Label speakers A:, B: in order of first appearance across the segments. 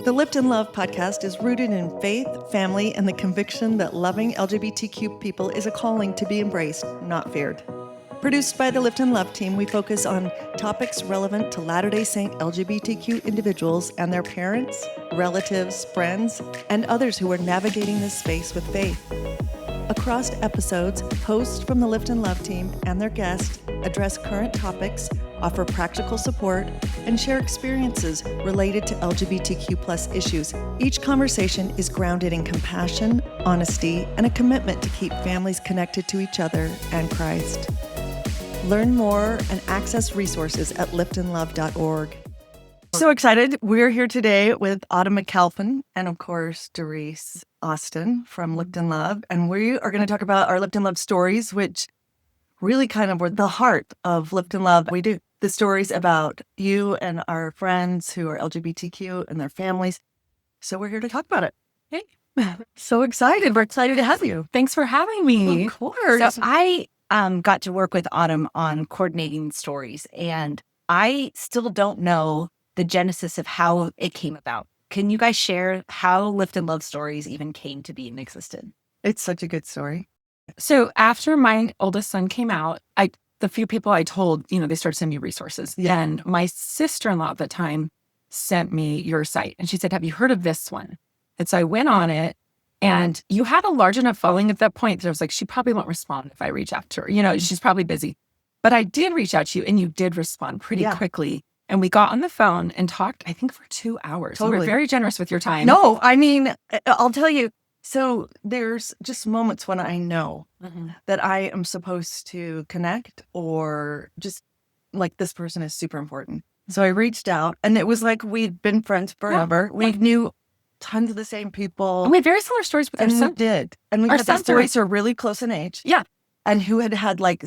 A: The Lift and Love podcast is rooted in faith, family, and the conviction that loving LGBTQ people is a calling to be embraced, not feared. Produced by the Lift and Love team, we focus on topics relevant to Latter-day Saint LGBTQ individuals and their parents, relatives, friends, and others who are navigating this space with faith. Across episodes, hosts from the Lift and Love team and their guests address current topics, offer practical support, and share experiences related to LGBTQ+ issues. Each conversation is grounded in compassion, honesty, and a commitment to keep families connected to each other and Christ. Learn more and access resources at liftandlove.org. So excited. We're here today with Autumn McAlpin and, of course, Darice, Auston from Lift and Love. And we are going to talk about our Lift and Love stories, which really kind of were the heart of Lift and Love. We do the stories about you and our friends who are LGBTQ and their families. So we're here to talk about it.
B: Hey.
A: So excited. We're excited to have you.
B: Thanks for having me.
A: Of course.
B: So I got to work with Autumn on coordinating stories, and I still don't know the genesis of how it came about. Can you guys share how Lift and Love Stories even came to be and existed?
A: It's such a good story.
C: So after my oldest son came out, the few people I told, they started sending me resources.
A: Yeah.
C: And my sister-in-law at the time sent me your site. And she said, have you heard of this one? And so I went on it, and you had a large enough following at that point that I was like, she probably won't respond if I reach out to her. She's probably busy. But I did reach out to you, and you did respond pretty quickly. And we got on the phone and talked, I think, for 2 hours.
A: Totally.
C: You were very generous with your time.
A: No, I mean, I'll tell you. So there's just moments when I know that I am supposed to connect, or just like, this person is super important. So I reached out, and it was like we'd been friends forever.
C: Yeah.
A: We knew tons of the same people.
C: And we had very similar stories with our
A: And we
C: son.
A: did. And we
C: Our
A: had
C: sons
A: stories are really close in age.
C: Yeah.
A: And who had like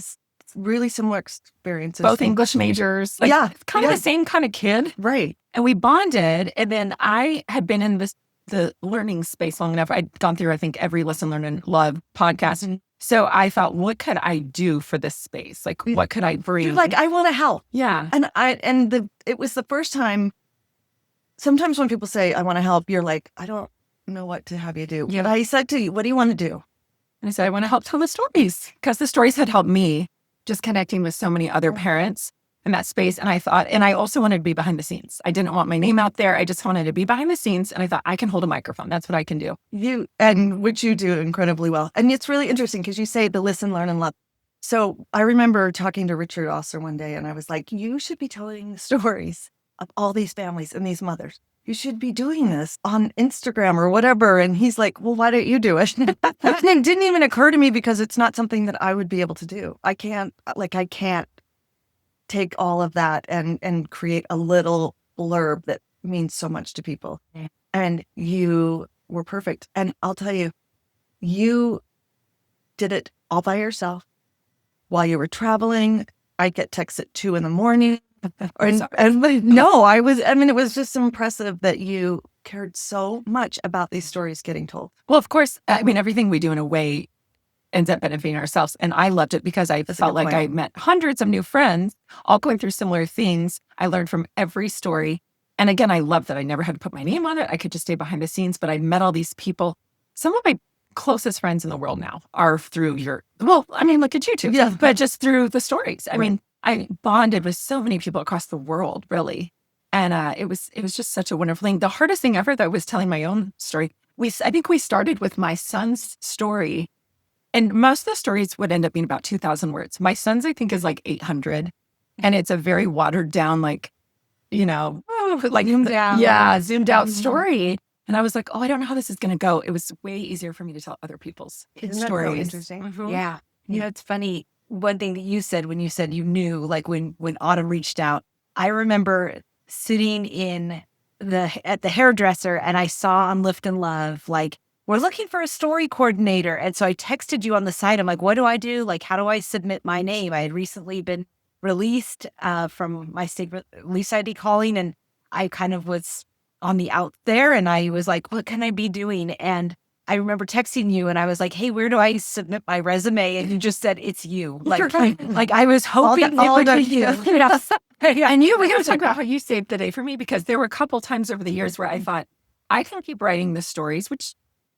A: really similar experiences.
C: Both English majors.
A: Yeah.
C: Kind of the same kind of kid.
A: Right.
C: And we bonded. And then I had been in the learning space long enough. I'd gone through, I think, every Listen, Learn, and Love podcast.
A: Mm-hmm.
C: So I thought, what could I do for this space? Like, what could I bring?
A: You're like, I want to help.
C: Yeah.
A: And it was the first time. Sometimes when people say, I want to help, you're like, I don't know what to have you do.
C: Yeah.
A: But I said to you, what do you want to do?
C: And I said, I want to help tell the stories, because the stories had helped me just connecting with so many other parents in that space. And I thought, and I also wanted to be behind the scenes. I didn't want my name out there. I just wanted to be behind the scenes. And I thought, I can hold a microphone. That's what I can do.
A: Which you do incredibly well. And it's really interesting because you say the listen, learn, and love. So I remember talking to Richard Osler one day, and I was like, you should be telling the stories of all these families and these mothers. You should be doing this on Instagram or whatever. And he's like, well, why don't you do it? It didn't even occur to me, because it's not something that I would be able to do. I can't take all of that and create a little blurb that means so much to people.
C: Yeah.
A: And you were perfect. And I'll tell you, you did it all by yourself while you were traveling. I get texts at 2 a.m. It was just impressive that you cared so much about these stories getting told.
C: Well, of course, everything we do in a way ends up benefiting ourselves. And I loved it because I felt like I met hundreds of new friends, all going through similar things. I learned from every story. And again, I love that I never had to put my name on it. I could just stay behind the scenes, but I met all these people. Some of my closest friends in the world now are through look at you two.
A: Yeah.
C: But just through the stories. I bonded with so many people across the world, really. And it was just such a wonderful thing. The hardest thing ever, though, was telling my own story. I think we started with my son's story. And most of the stories would end up being about 2,000 words. My son's, I think, is like 800. And it's a very watered down, zoomed out. Zoomed out story. And I was like, I don't know how this is going to go. It was way easier for me to tell other people's
A: Isn't that
C: stories.
A: so interesting?
C: Mm-hmm.
B: Yeah. It's funny. One thing that you said when you said you knew, like when Autumn reached out, I remember sitting at the hairdresser, and I saw on Lift and Love, like, we're looking for a story coordinator. And so I texted you on the site. I'm like, what do I do? Like, how do I submit my name? I had recently been released from my state release ID calling, and I kind of was on the out there, and I was like, what can I be doing? And I remember texting you, and I was like, hey, where do I submit my resume? And you just said, it's you. Like I was hoping it would be you.
C: And we got to talk about how you saved the day for me, because there were a couple times over the years where I thought, I can keep writing the stories, which,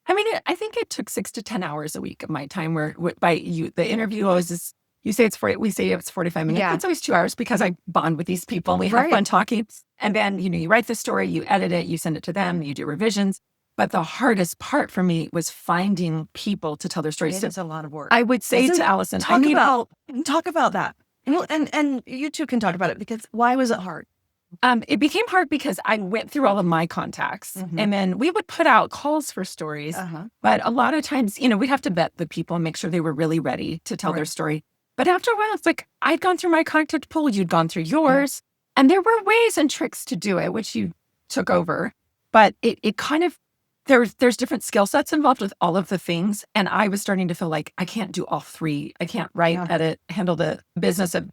C: I mean, I think it took 6 to 10 hours a week of my time where by you, the interview always is, you say it's 40, we say it's 45 minutes.
B: Yeah.
C: It's always 2 hours because I bond with these people and we have
B: Right.
C: fun talking. And then, you write the story, you edit it, you send it to them, you do revisions. But the hardest part for me was finding people to tell their stories.
A: It's a lot of work.
C: I would say to Allison, I need help.
A: Talk about that. Well, and you two can talk about it, because why was it hard?
C: It became hard because I went through all of my contacts and then we would put out calls for stories. But a lot of times, we'd have to vet the people and make sure they were really ready to tell their story. But after a while, it's like, I'd gone through my contact pool, you'd gone through yours, and there were ways and tricks to do it, which you took over. But it kind of, there's different skill sets involved with all of the things. And I was starting to feel like I can't do all three. I can't write, edit, handle the business of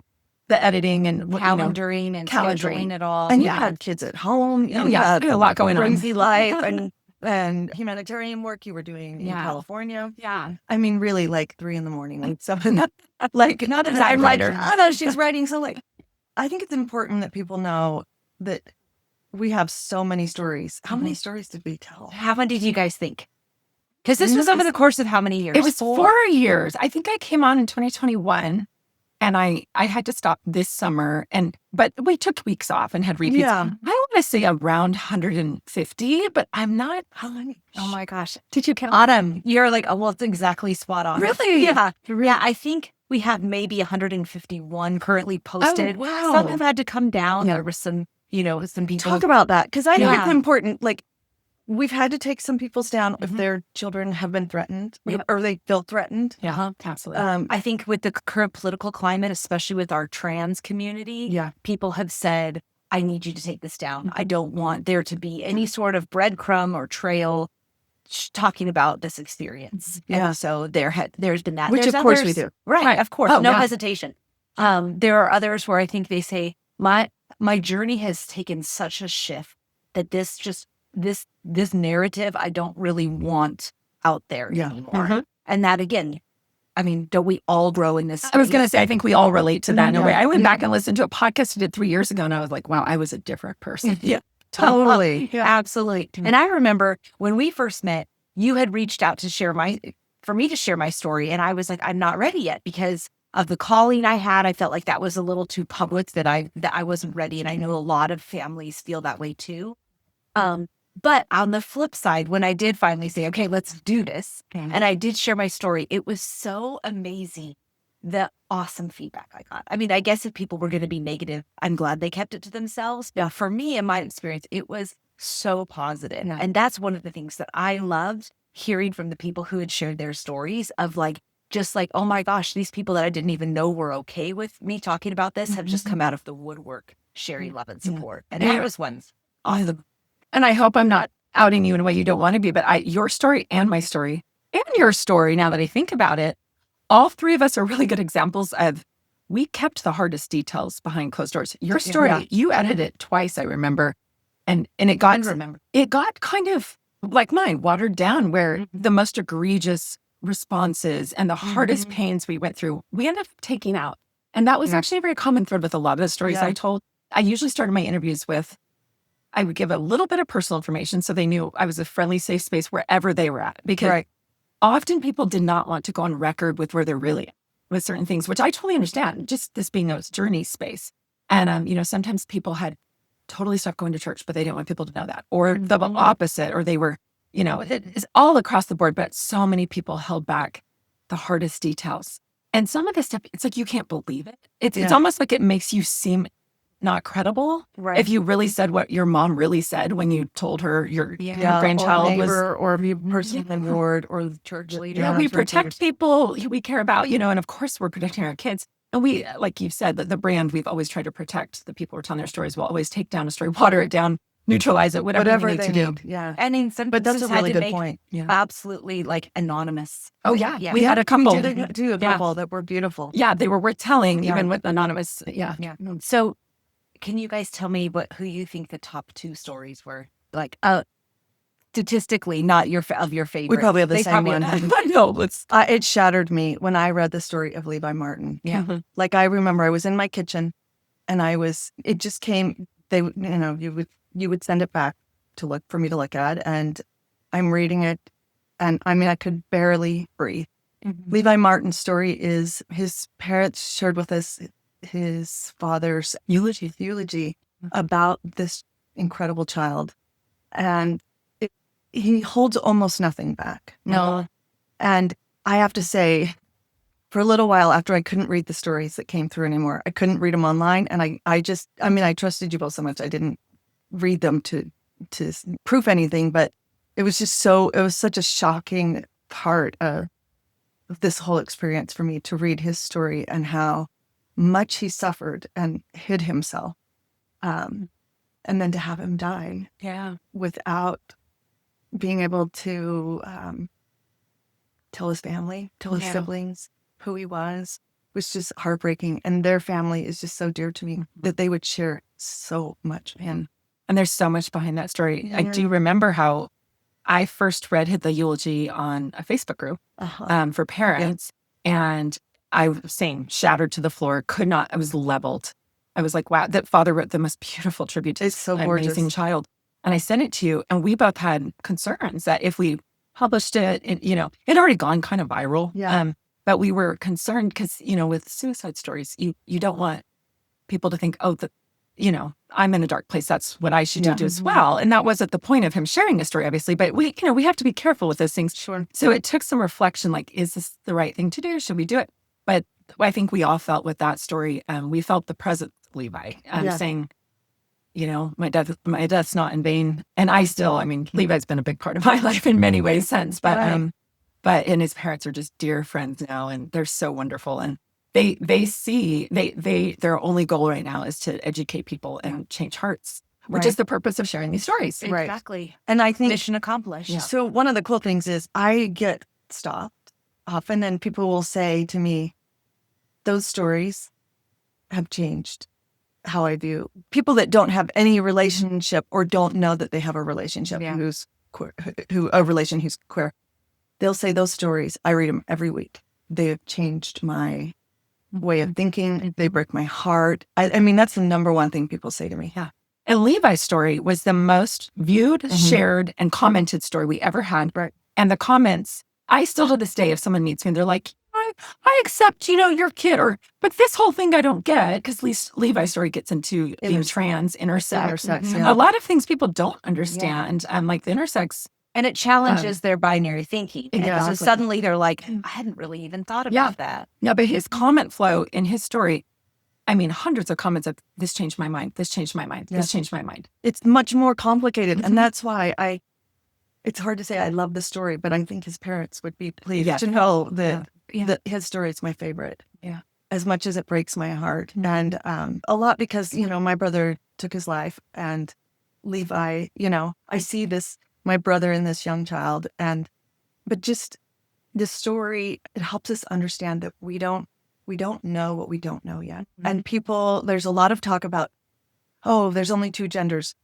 C: the editing and
B: calendaring and scheduling it all.
A: And you had kids at home. You had
C: a lot going on.
A: Crazy life and humanitarian work you were doing in California.
B: Yeah.
A: I mean, really, like 3 a.m. and something. Like, not as
C: I'm writer.
A: I know she's writing. So, like, I think it's important that people know that we have so many stories. How many stories did we tell?
B: How many did you guys think? Because this was over the course of how many years?
C: It was 4 years. I think I came on in 2021. And I had to stop this summer, but we took weeks off and had repeats.
A: Yeah.
C: I want to say around 150, but I'm not.
A: How many?
B: Oh my gosh.
C: Did you count?
B: Autumn, you're like, oh, well, it's exactly spot on.
C: Really?
B: Yeah. Yeah. I think we have maybe 151 currently posted.
C: Oh, wow.
B: Some have had to come down. There was some, some people.
A: Talk about that, because I think
B: Yeah.
A: it's important. Like, we've had to take some people's down if their children have been threatened or they feel threatened.
C: Yeah, absolutely.
B: I think with the current political climate, especially with our trans community, people have said, I need you to take this down. I don't want there to be any sort of breadcrumb or trail talking about this experience.
A: Yeah.
B: And so there's been that.
A: Which,
B: There's
A: of course,
B: others-
A: we do.
B: Right. Of course.
C: Oh,
B: no
C: yeah.
B: hesitation. There are others where I think they say, my journey has taken such a shift that this narrative I don't really want out there anymore. And that, again, I mean, don't we all grow in this?
C: I was going to say, I think we all relate to that in a way. I went back and listened to a podcast I did 3 years ago, and I was like, wow, I was a different person.
A: Yeah, totally.
B: Absolutely. And I remember when we first met, you had reached out for me to share my story. And I was like, I'm not ready yet because of the calling I had. I felt like that was a little too public, that I wasn't ready. And I know a lot of families feel that way too. But on the flip side, when I did finally say, okay, let's do this, and I did share my story, it was so amazing, the awesome feedback I got. I mean, I guess if people were going to be negative, I'm glad they kept it to themselves. Yeah, for me, in my experience, it was so positive. And that's one of the things that I loved hearing from the people who had shared their stories of just like, oh my gosh, these people that I didn't even know were okay with me talking about this have just come out of the woodwork, sharing love and support. And that was one's awesome.
C: And I hope I'm not outing you in a way you don't want to be, but your story and my story and your story, now that I think about it, all three of us are really good examples of, we kept the hardest details behind closed doors. Your story, you edited it twice, I remember. And it got kind of like mine, watered down, where the most egregious responses and the hardest pains we went through, we ended up taking out. And that was actually a very common thread with a lot of the stories I told. I usually started my interviews with, I would give a little bit of personal information so they knew I was a friendly, safe space wherever they were at. Because often people did not want to go on record with where they're really at with certain things, which I totally understand, just this being a journey space. And, sometimes people had totally stopped going to church, but they didn't want people to know that. Or the opposite, or they were, it's all across the board, but so many people held back the hardest details. And some of this stuff, it's like, you can't believe it. It's almost like it makes you seem not credible. Right. If you really said what your mom really said when you told her your grandchild
A: or neighbor, or the person in the ward, or the church leader.
C: Yeah, we protect people we care about, and of course we're protecting our kids. And we, like you've said, that the brand we've always tried to protect, the people who are telling their stories, will always take down a story, water it down, neutralize it, whatever we need to do.
A: Yeah.
B: And in some
A: but that's a really good point.
B: Yeah. Absolutely, like, anonymous.
C: Oh yeah. We had a couple.
A: We did do a couple that were beautiful.
C: Yeah, they were worth telling, even with anonymous. Yeah.
B: So can you guys tell me who you think the top 2 stories were? Like, statistically, not your favorite.
A: We probably have the same one.
C: I know.
A: It shattered me when I read the story of Levi Martin.
B: Yeah.
A: Like, I remember I was in my kitchen, and it just came. You would send it back, for me to look at, and I'm reading it, and I mean I could barely breathe. Levi Martin's story is his parents shared with us his father's eulogy about this incredible child, and he holds almost nothing back.
B: No.
A: And I have to say, for a little while after I couldn't read the stories that came through anymore, I couldn't read them online, and I trusted you both so much I didn't read them to proof anything, but it was such a shocking part of this whole experience for me to read his story and how much he suffered and hid himself. And then to have him die without being able to tell his family, tell his siblings who he was just heartbreaking. And their family is just so dear to me that they would share so much.
C: And there's so much behind that story. I do remember how I first read the eulogy on a Facebook group for parents. And I was shattered to the floor, I was leveled. I was like, wow, that father wrote the most beautiful tribute to this amazing child. And I sent it to you, and we both had concerns that if we published it, it had already gone kind of viral.
A: Yeah.
C: But we were concerned because, with suicide stories, you don't want people to think, I'm in a dark place. That's what I should do as well. And that wasn't the point of him sharing a story, obviously. But we have to be careful with those things.
A: Sure.
C: So it took some reflection, like, is this the right thing to do? Should we do it? But I think we all felt with that story, we felt the presence of Levi saying, my death's not in vain. And Levi's been a big part of my life in many ways since. But and his parents are just dear friends now, and they're so wonderful. And they see their only goal right now is to educate people and change hearts, which is the purpose of sharing these stories.
B: Exactly.
A: And I think
B: mission accomplished.
A: Yeah. So one of the cool things is I get stopped often, and people will say to me, those stories have changed how I view people that don't have any relationship or don't know that they have a relationship who's queer, who's queer. They'll say those stories, I read them every week. They have changed my way of thinking. They break my heart. I mean, that's the number one thing people say to me.
C: Yeah. And Levi's story was the most viewed, shared, and commented story we ever had.
A: Right.
C: And the comments, I still to this day, if someone meets me and they're like, I accept, your kid, but this whole thing I don't get, because Levi's story gets into being trans, intersex.
A: Yeah.
C: A lot of things people don't understand, like the intersex.
B: And it challenges their binary thinking.
A: Exactly.
B: So suddenly they're like, I hadn't really even thought about that.
C: Yeah, but his comment flow in his story, hundreds of comments of, this changed my mind, this changed my mind, this changed my mind.
A: It's much more complicated. And that's why it's hard to say I love the story, but I think his parents would be pleased to know that his story is my favorite.
C: Yeah.
A: As much as it breaks my heart. And a lot because, my brother took his life, and Levi, I see my brother and this young child, but just the story, it helps us understand that we don't know what we don't know yet. And there's a lot of talk about, there's only two genders.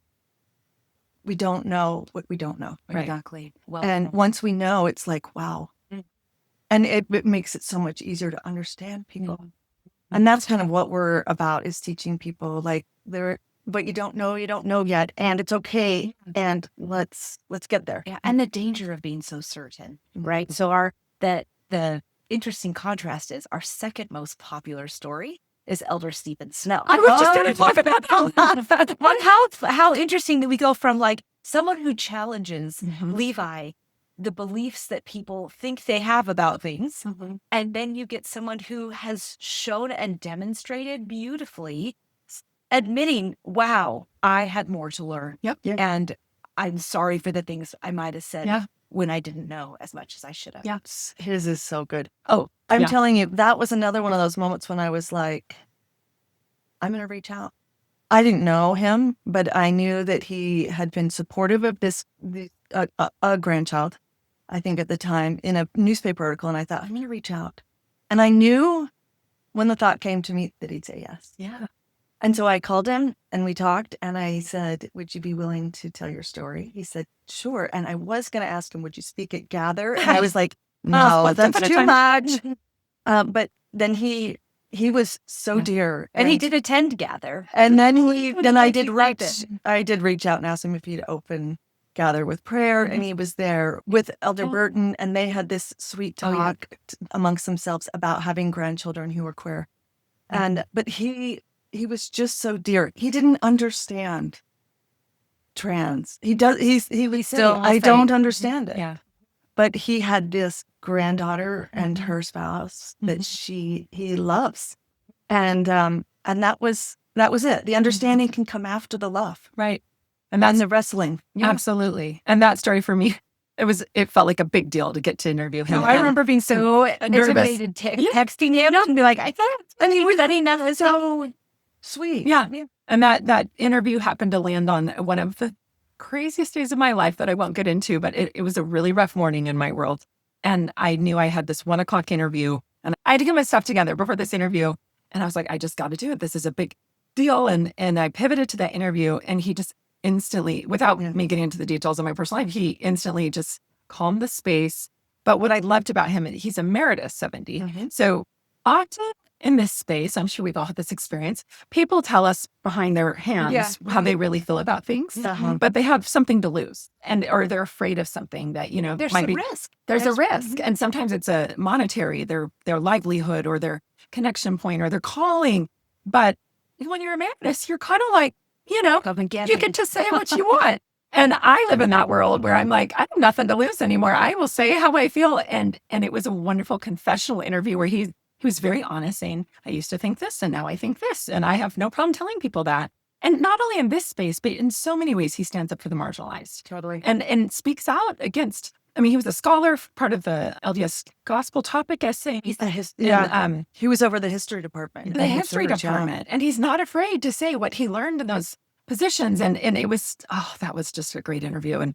A: We don't know what we don't know.
B: Right. Exactly. Well,
A: and once we know, it's like, wow. And it makes it so much easier to understand people. And that's kind of what we're about, is teaching people, like, but you don't know yet, and it's okay, and let's get there.
B: Yeah, and the danger of being so certain, right? So the interesting contrast is our second most popular story is Elder Stephen Snow.
C: I was just going to talk about that.
B: How interesting that we go from like someone who challenges Levi, the beliefs that people think they have about things, and then you get someone who has shown and demonstrated beautifully, admitting, wow, I had more to learn.
C: Yep.
B: And I'm sorry for the things I might have said when I didn't know as much as I should have.
A: Yeah. His is so good. Oh, I'm telling you, that was another one of those moments when I was like, I'm going to reach out. I didn't know him, but I knew that he had been supportive of a grandchild, I think at the time, in a newspaper article. And I thought, I'm going to reach out. And I knew when the thought came to me that he'd say yes.
C: Yeah.
A: And so I called him and we talked, and I said, would you be willing to tell your story? He said, sure. And I was going to ask him, would you speak at Gather? And I was like, no, that's too much. But then he he was so dear.
B: And he did attend Gather.
A: And then I did
B: it.
A: reach out and ask him if he'd open Gather with prayer. And he was there with Elder Burton, and they had this sweet talk amongst themselves about having grandchildren who were queer. But he was just so dear. He didn't understand trans. He was still, I don't understand it.
C: Yeah.
A: But he had this granddaughter and her spouse that he loves. And that was it. The understanding can come after the love.
C: Right. And that's
A: the wrestling.
C: Absolutely. And that story for me, it felt like a big deal to get to interview him. I remember being so nervous.
B: Texting him and be like, I can't. And he was letting that so
A: sweet.
C: Yeah. And that interview happened to land on one of the craziest days of my life that I won't get into, but it was a really rough morning in my world. And I knew I had this 1:00 interview, and I had to get my stuff together before this interview. And I was like, I just got to do it. This is a big deal. And I pivoted to that interview, and he just instantly, without me getting into the details of my personal life, he instantly just calmed the space. But what I loved about him, he's emeritus 70. So often in this space, I'm sure we've all had this experience, people tell us behind their hands how they really feel about things, but they have something to lose, or they're afraid of something that,
B: there's
C: might
B: a
C: be
B: risk.
C: There's a risk. And sometimes it's a monetary, their livelihood or their connection point or their calling. But when you're emeritus, you're kind of like, you get to say what you want. And I live in that world where I'm like, I have nothing to lose anymore. I will say how I feel. And it was a wonderful confessional interview where he was very honest, saying, I used to think this and now I think this. And I have no problem telling people that. And not only in this space, but in so many ways, he stands up for the marginalized.
A: Totally.
C: And speaks out against, he was a scholar, part of the LDS Gospel Topic essay.
A: He was over the history department.
C: The history department. And he's not afraid to say what he learned in those positions. And it was, that was just a great interview. And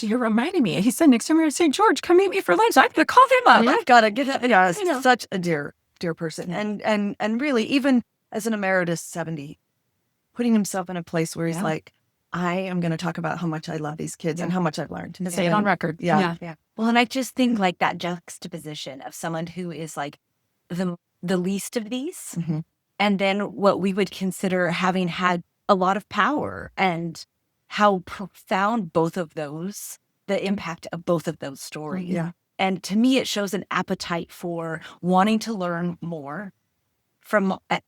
C: you're reminding me, he said, next time you're at St. George, come meet me for lunch. I'm going to call him up.
A: I've got to get up. Yeah, such a dear person. And really, even as an emeritus 70, putting himself in a place where he's like, I am going to talk about how much I love these kids and how much I've learned.
C: And say it on record.
B: Yeah. Well, and I just think like that juxtaposition of someone who is like the least of these, and then what we would consider having had a lot of power, and how profound both of those, the impact of both of those stories.
A: Yeah.
B: And to me, it shows an appetite for wanting to learn more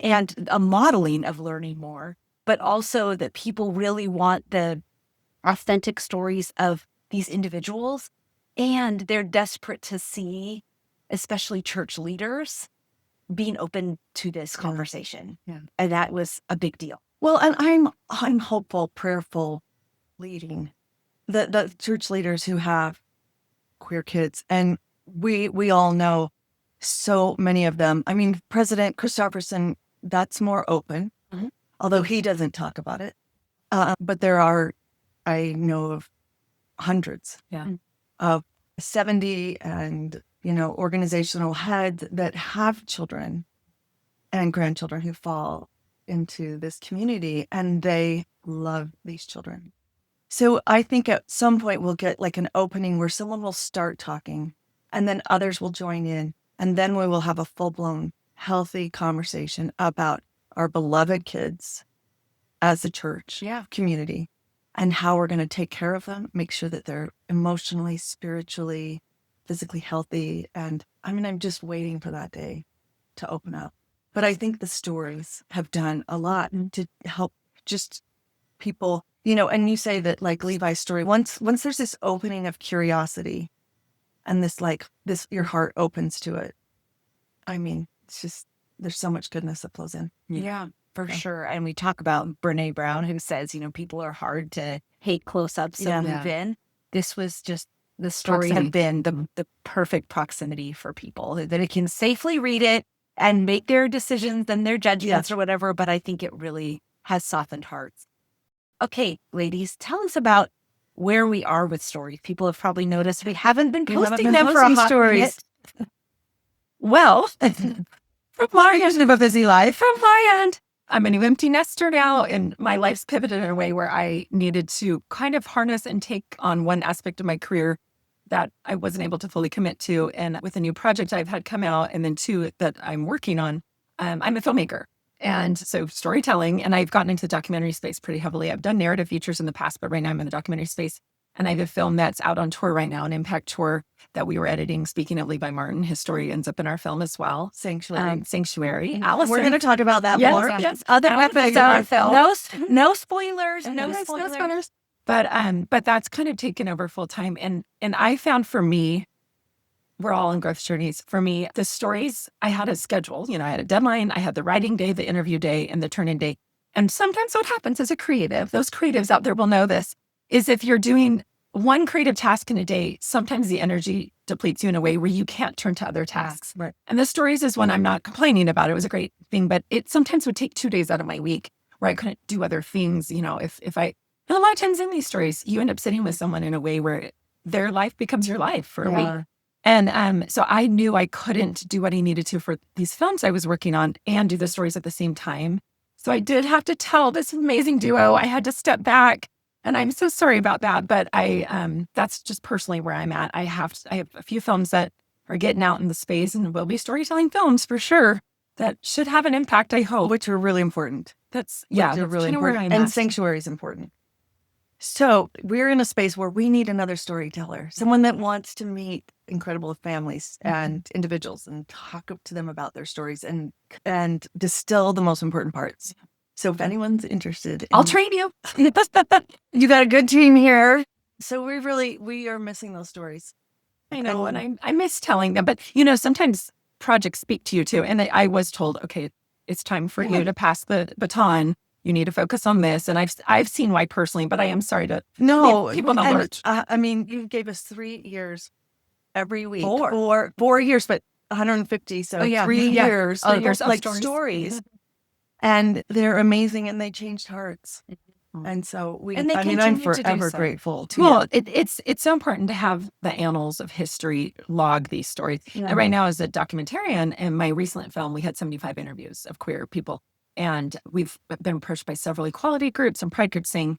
B: and a modeling of learning more, but also that people really want the authentic stories of these individuals. And they're desperate to see, especially church leaders, being open to this conversation.
A: Yeah.
B: And that was a big deal.
A: Well, and I'm hopeful, prayerful, leading the church leaders who have queer kids. And we all know so many of them. President Christopherson, that's more open, although he doesn't talk about it. But I know of hundreds of 70 and, organizational heads that have children and grandchildren who fall into this community, and they love these children. So I think at some point we'll get like an opening where someone will start talking, and then others will join in, and then we will have a full-blown, healthy conversation about our beloved kids as a church community, and how we're going to take care of them, make sure that they're emotionally, spiritually, physically healthy. And I'm just waiting for that day to open up. But I think the stories have done a lot to help just people, and you say that like Levi's story, once there's this opening of curiosity and this, your heart opens to it. It's just, there's so much goodness that flows in.
B: Yeah, for sure. And we talk about Brene Brown, who says, people are hard to hate close up, so move in. This was just, the story had been the perfect proximity for people, that it can safely read it and make their decisions and their judgments or whatever. But I think it really has softened hearts. Okay, ladies, tell us about where we are with stories. People have probably noticed we haven't been posting them for a hot minute.
C: Well, from my end of a busy life, from my end, I'm a new empty nester now, and my life's pivoted in a way where I needed to kind of harness and take on one aspect of my career that I wasn't able to fully commit to. And with a new project I've had come out, and then two that I'm working on, I'm a filmmaker. And so storytelling, and I've gotten into the documentary space pretty heavily. I've done narrative features in the past, but right now I'm in the documentary space. And I have a film that's out on tour right now, an impact tour that we were editing. Speaking of Levi Martin, his story ends up in our film as well.
A: Sanctuary.
C: Sanctuary. Allison.
A: We're going to talk about that
C: Yes,
A: more.
C: yes.
B: Other
C: Allison,
B: episodes.
C: film.
B: No spoilers. No
C: No
B: spoilers.
C: spoilers. But that's kind of taken over full time. And I found for me, we're all in growth journeys. For me, the stories, I had a schedule. I had a deadline. I had the writing day, the interview day, and the turn-in day. And sometimes what happens as a creative, those creatives out there will know this, is if you're doing one creative task in a day, sometimes the energy depletes you in a way where you can't turn to other tasks.
A: Right.
C: And the stories is one I'm not complaining about. It was a great thing, but it sometimes would take 2 days out of my week where I couldn't do other things. If I, and a lot of times in these stories, you end up sitting with someone in a way where their life becomes your life for a week. And so I knew I couldn't do what I needed to for these films I was working on and do the stories at the same time. So I did have to tell this amazing duo. I had to step back, and I'm so sorry about that. But that's just personally where I'm at. I have a few films that are getting out in the space and will be storytelling films for sure that should have an impact, I hope.
A: Which are really important.
C: That's
A: They're
C: that's
A: really
C: kinda where
A: important.
C: I'm
A: And
C: at.
A: sanctuary is important. So we're in a space where we need another storyteller, someone that wants to meet incredible families and individuals and talk to them about their stories and distill the most important parts. So if anyone's interested,
C: I'll train you.
A: you got a good team here. So we are missing those stories.
C: I know, and I miss telling them. But sometimes projects speak to you too. And I was told, okay, it's time for you to pass the baton. You need to focus on this. And I've seen why personally, but I am sorry to leave people in the lurch.
A: I mean, you gave us 3 years every week.
B: 4.
A: 4 years, but 150. So 3 years,
C: 3 years of
A: like
C: stories.
A: stories. And they're amazing, and they changed hearts. And so
B: And they
A: I'm
B: continue to do
A: forever
B: so.
A: grateful to
C: Well, it's so important to have the annals of history log these stories. And right now, as a documentarian, in my recent film, we had 75 interviews of queer people. And we've been approached by several equality groups and pride groups saying,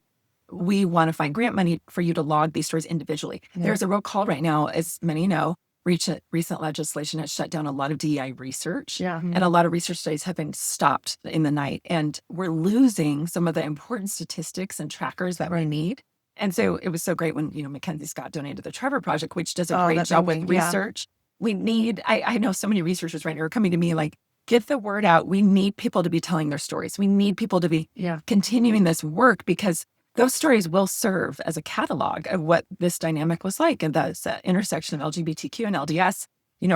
C: we want to find grant money for you to log these stories individually.
A: Yeah.
C: There's a real call right now, as many know, recent legislation has shut down a lot of DEI research.
A: Yeah.
C: And a lot of research studies have been stopped in the night. And we're losing some of the important statistics and trackers that we need. And so it was so great when, Mackenzie Scott donated the Trevor Project, which does a great job with research. We need, I know so many researchers right now are coming to me like, get the word out. We need people to be telling their stories. We need people to be continuing this work because those stories will serve as a catalog of what this dynamic was like. And that's the intersection of LGBTQ and LDS,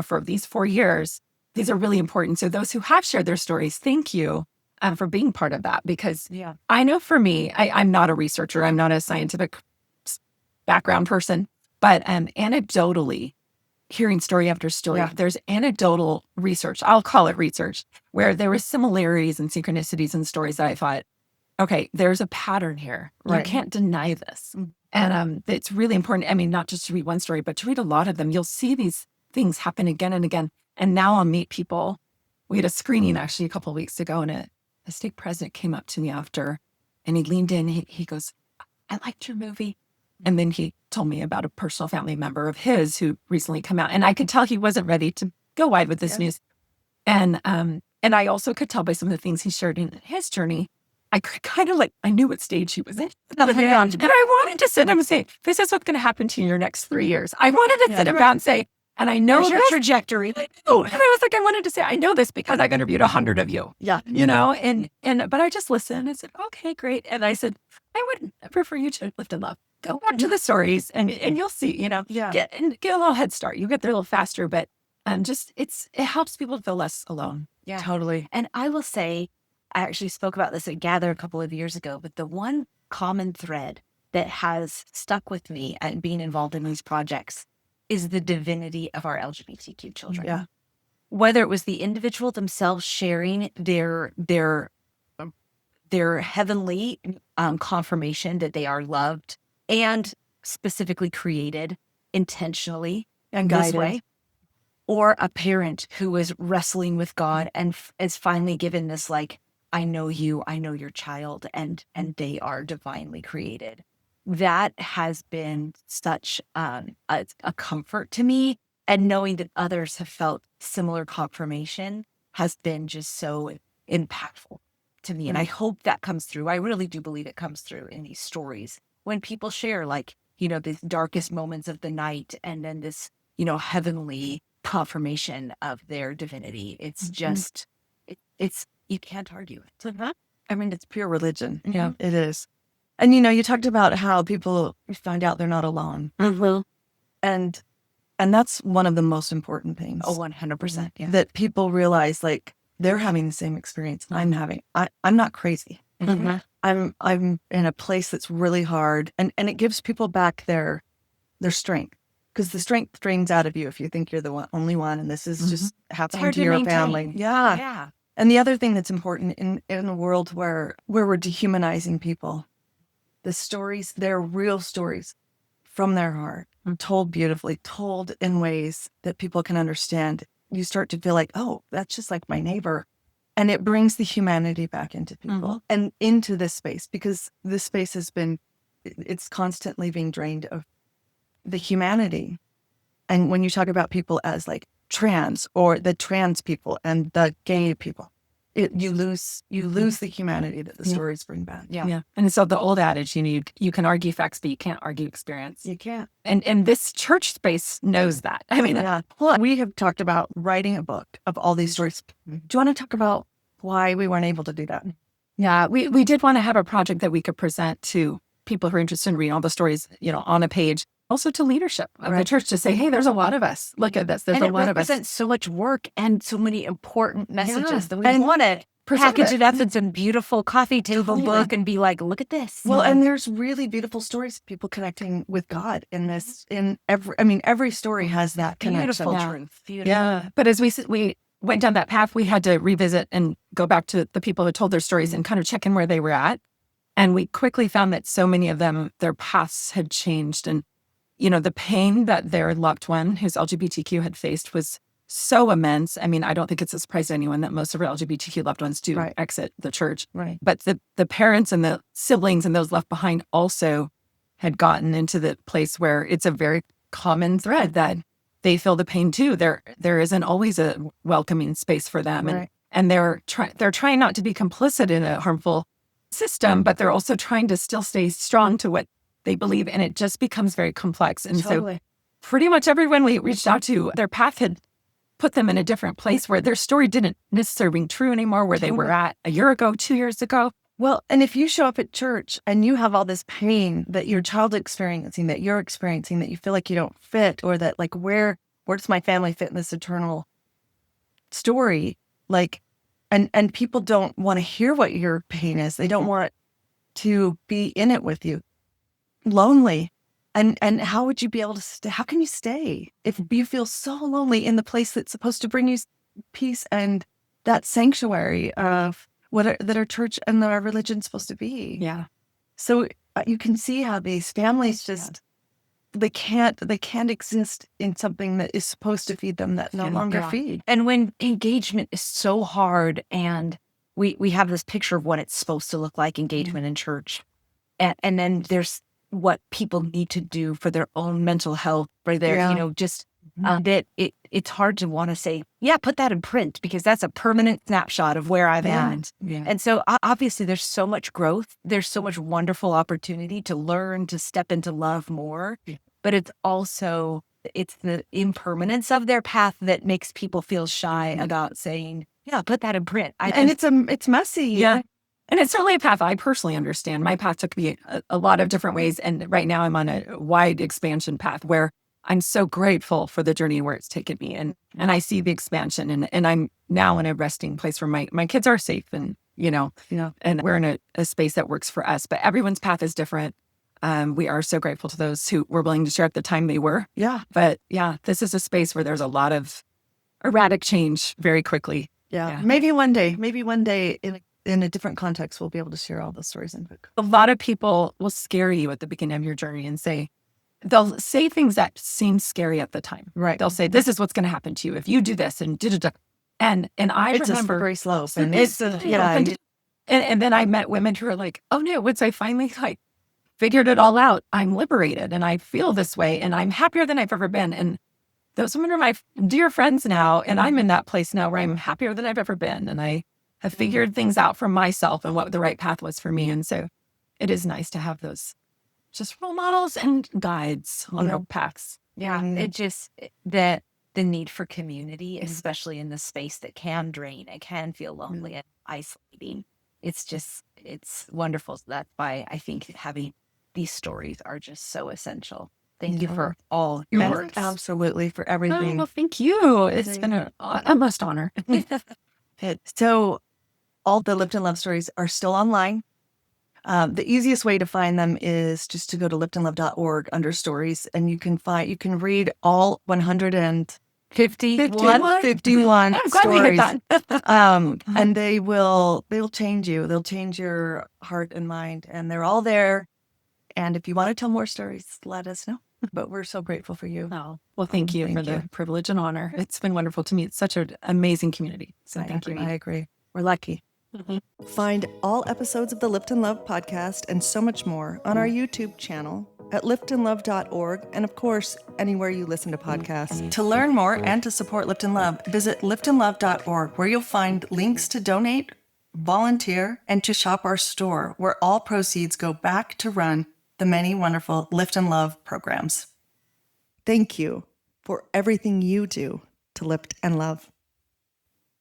C: for these 4 years. These are really important. So those who have shared their stories, thank you for being part of that. Because I know for me, I'm not a researcher. I'm not a scientific background person. But anecdotally, hearing story after story, there's anecdotal research, I'll call it research, where there were similarities and synchronicities in stories that I thought, okay, there's a pattern here. You can't deny this. And it's really important. I mean, not just to read one story, but to read a lot of them. You'll see these things happen again and again. And now I'll meet people. We had a screening actually a couple of weeks ago, and a stake president came up to me after, and he leaned in. He goes, I liked your movie. And then he told me about a personal family member of his who recently come out. And I could tell he wasn't ready to go wide with this news. And I also could tell by some of the things he shared in his journey, I could kind of I knew what stage he was in. And I wanted to sit him and say, this is what's going to happen to you in your next 3 years. I wanted to sit him down and say, and I know
B: your trajectory.
C: And I was like, I wanted to say, I know this because I've interviewed 100 of you.
A: Yeah.
C: But I just listened and said, okay, great. And I said, I would prefer you to Lift and Love. Go on to the stories and you'll see, get a little head start. You get there a little faster, but it helps people to feel less alone.
B: Yeah,
A: Totally.
B: And I will say, I actually spoke about this at Gather a couple of years ago, but the one common thread that has stuck with me at being involved in these projects is the divinity of our LGBTQ children.
A: Yeah.
B: Whether it was the individual themselves sharing their heavenly confirmation that they are loved and specifically created intentionally
A: And
B: this
A: guided.
B: way, or a parent who is wrestling with God and is finally given this I know you, I know your child, and they are divinely created. That has been such a comfort to me, and knowing that others have felt similar confirmation has been just so impactful to me. And I hope that comes through. I really do believe it comes through in these stories when people share, like, you know, the darkest moments of the night and then this, you know, heavenly confirmation of their divinity. It's just, it's, you can't argue it.
A: I mean, it's pure religion.
C: Yeah.
A: It is. And, you know, you talked about how people find out they're not alone. And that's one of the most important things.
B: Oh, 100%. Yeah.
A: That people realize, like, they're having the same experience I'm having. I'm not crazy. I'm in a place that's really hard. And it gives people back their strength. Because the strength drains out of you if you think you're the only one and this is just happening to your family. Yeah.
B: Yeah.
A: And the other thing that's important in a world where we're dehumanizing people, the stories, they're real stories from their heart, told beautifully, told in ways that people can understand. You start to feel like, oh, that's just like my neighbor. And it brings the humanity back into people and into this space, because this space has been, it's constantly being drained of the humanity. And when you talk about people as like trans or the trans people and the gay people, you lose the humanity that the stories bring back.
C: Yeah. And so the old adage, you can argue facts, but you can't argue experience.
A: You can't.
C: And this church space knows that. I mean,
A: Well, we have talked about writing a book of all these stories. Do you want to talk about why we weren't able to do that?
C: yeah, we did want to have a project that we could present to people who are interested in reading all the stories, you know, on a page. Also to leadership of the church to say, hey, there's a lot of us. Look at this. There's a lot of us.
B: It represents so much work and so many important messages that we
A: And
B: want to package it up in some beautiful coffee table book and be like, look at this.
A: Well, and there's really beautiful stories of people connecting with God in this. Every story has that connection.
B: Beautiful truth. Beautiful.
C: Yeah. But as we went down that path, we had to revisit and go back to the people who told their stories and kind of check in where they were at. And we quickly found that so many of them, their paths had changed. And, you know, the pain that their loved one who's LGBTQ had faced was so immense. I mean, I don't think it's a surprise to anyone that most of our LGBTQ loved ones do exit the church.
A: Right.
C: But the parents and the siblings and those left behind also had gotten into the place where it's a very common thread that they feel the pain too. There isn't always a welcoming space for them. And they're trying not to be complicit in a harmful system, but they're also trying to still stay strong to what they believe, and it just becomes very complex. And so pretty much everyone we reached out to, their path had put them in a different place where their story didn't necessarily ring true anymore, where they were at a year ago, 2 years ago.
A: Well, and if you show up at church and you have all this pain that your child is experiencing, that you're experiencing, that you feel like you don't fit, or that like, where does my family fit in this eternal story? Like, and people don't want to hear what your pain is. They don't want to be in it with you. Lonely. And how would you be able to stay? How can you stay if you feel so lonely in the place that's supposed to bring you peace and that sanctuary of that our church and our religion's supposed to be?
C: Yeah.
A: So you can see how these families just they can't exist in something that is supposed to feed them that no longer feed.
B: And when engagement is so hard, and we have this picture of what it's supposed to look like, engagement in church, and then there's what people need to do for their own mental health, for their, you know, just that it's hard to want to say, put that in print, because that's a permanent snapshot of where I've at. And so obviously there's so much growth. There's so much wonderful opportunity to learn, to step into love more. But it's also, it's the impermanence of their path that makes people feel shy about saying, put that in print.
A: It's messy.
C: Yeah. And it's certainly a path I personally understand. My path took me a lot of different ways. And right now I'm on a wide expansion path where I'm so grateful for the journey where it's taken me. And I see the expansion, and I'm now in a resting place where my kids are safe, and, you know, and we're in a space that works for us. But everyone's path is different. We are so grateful to those who were willing to share at the time they were.
A: Yeah.
C: But this is a space where there's a lot of erratic change very quickly.
A: Yeah. Maybe one day in a different context, we'll be able to share all those stories in the book.
C: A lot of people will scare you at the beginning of your journey and they'll say things that seem scary at the time.
A: Right.
C: They'll say, this is what's going to happen to you if you do this and da-da-da. And I
A: it's
C: remember
A: a slippery slope.
C: And then I met women who are like, oh no, once I finally figured it all out, I'm liberated and I feel this way and I'm happier than I've ever been. And those women are my dear friends now. And I'm in that place now where I'm happier than I've ever been. And I have figured things out for myself and what the right path was for me. And so it is nice to have those just role models and guides on our paths.
B: Yeah. It just, the need for community, especially in the space that can drain, it can feel lonely and isolating. It's wonderful. So that's why I think having these stories are just so essential. Thank you for all your work.
A: Absolutely, for
C: Oh,
A: everything.
C: well, thank you. It's been an utmost honor.
A: So all the Lift and Love stories are still online. The easiest way to find them is just to go to liftandlove.org under stories, and you can read all 151
C: I'm glad we hit
A: stories.
C: that.
A: And they'll change you. They'll change your heart and mind, and they're all there. And if you want to tell more stories, let us know. But we're so grateful for you.
C: Oh, well, thank you for the privilege and honor. It's been wonderful to meet such an amazing community. So thank you.
A: I agree. We're lucky. Find all episodes of the Lift and Love podcast and so much more on our YouTube channel at liftandlove.org, and of course, anywhere you listen to podcasts. To learn more and to support Lift and Love, visit liftandlove.org, where you'll find links to donate, volunteer, and to shop our store, where all proceeds go back to run the many wonderful Lift and Love programs. Thank you for everything you do to lift and love.